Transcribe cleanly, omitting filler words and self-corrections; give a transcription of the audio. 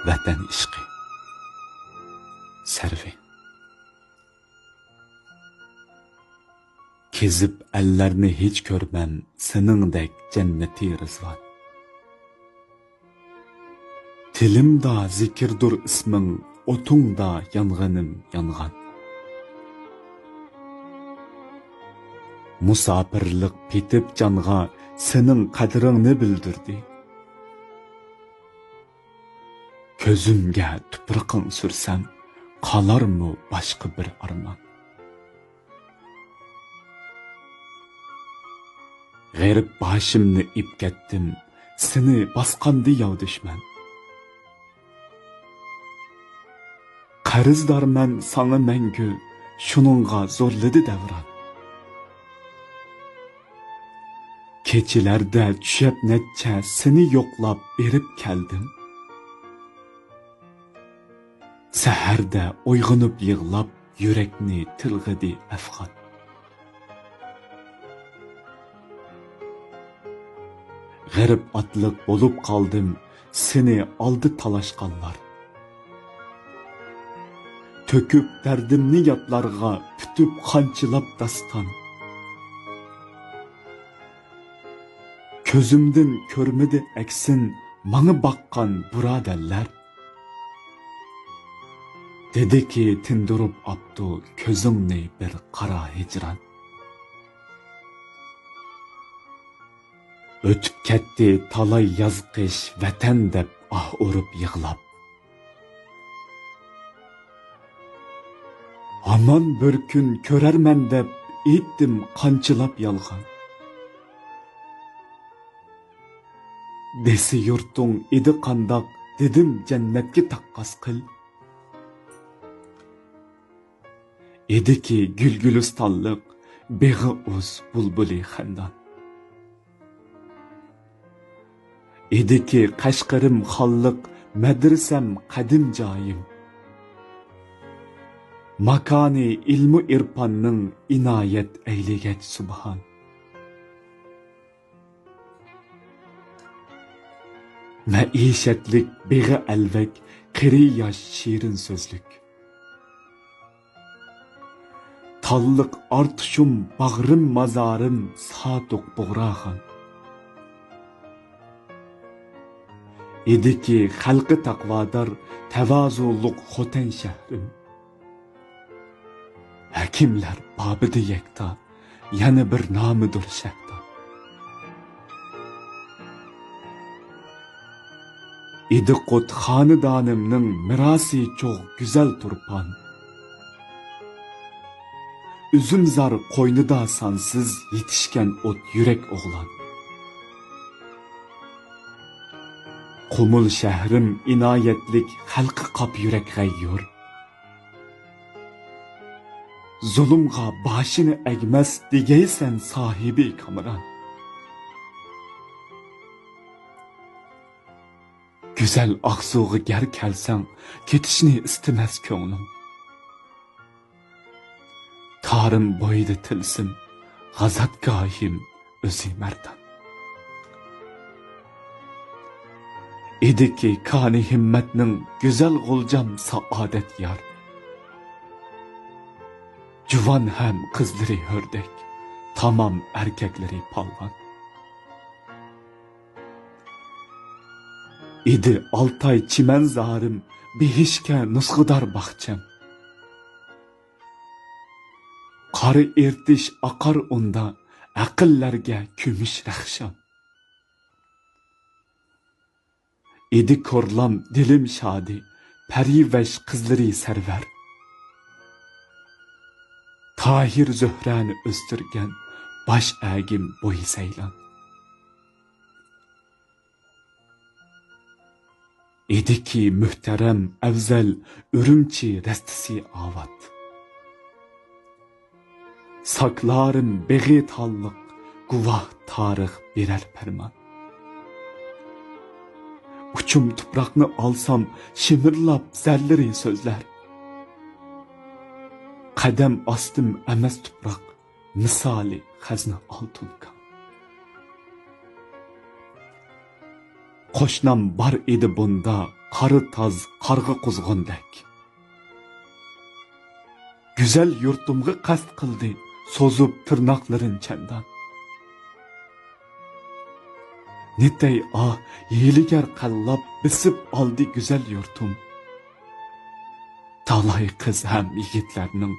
vatan ishqi sarvi kezib ellarni hech ko'rmam seningdek jannati rizvon tilimda zikirdur isming o'tungda yong'inim yongan musafirlik petib jonga sening qadringni bildirdi ko'zimga tuproqing sursam qolarmi boshqa bir armon g'arib boshimni ib ketdim seni bosqandi yov dushman qarzdorman sana mangu shuningga zo'rladi davron kechalarda tushab necha seni yo'qlab berib keldim saharda uyg'onib yig'lab yurakni tilg'idi afg'on g'arib otliq bo'lib qoldim seni oldi talashqanlar to'kib dardimni yotlarga putib qanchilab daston ko'zimdan ko'rmidi aksin manga baqqan birodarlar dediki tindirib aptu ko'zingni bir qara hijron o'tib ketdi talay yoz qish vatan deb ah urib yig'lab aman bir kun ko'rarman deb aytdim qanchilab yolg'on desi yurting edi qandoq dedim jannatga taqqos qil ediki gulgulistonliq beg'i o'z bulbuli xandon ediki qashqarim xonliq madrasam qadim joyim makoni ilmu irfonning inoyat aylagach subhon maishatlik beg'i alvak qiri yosh shirin so'zlik talliq ortishum bag'rim mazorim sotuq bug'roxon ediki xalqi taqvodor tavozuluq xotan shahrim hakimlar babida yakta yana bir nomidir shahdo edi qut xonadonimning mirosi cho'g' go'zal turpon uzumzor qo'ynida sonsiz yetishgan o't yurak o'g'lon qumul shahrim inoyatlik xalqi qop yurak g'ayyur zulmga boshini egmas degaysan sohibi kamron go'zal oqsug'i gar kelsang ketishni istamas ko'nglim torim bo'yida tilsim g'azatgohim o'zi mardon ediki koni himmatning go'zal g'uljam saodat yor juvon ham qizlari ho'rdak tamom erkaklari polvon edi oltoy chiman zorim behishga nusxidor baxcham qori ertish oqar unda aqllarga kumush raxshon edi ko'rlam dilim shodi parivash qizlari sarvar tohir zuhrani o'stirgan bosh agim bo'yi saylon ediki muhtaram afzal urumchi rastisiovat saklarim beg'i talliq guvoh tarix berar farmon uchum tuproqni olsam shimirlab zarlari so'zlar qadam ostim emas tuproq misoli xazna oltin kon qo'shnam bor edi bunda qari taz qarg'a quzg'ondek. Güzel yurtumga qasd qildi, so'zib tirnoqlarin chandan. Netay yeligar qallab bisib oldi güzel yurtum. Talay qiz ham yigitlarning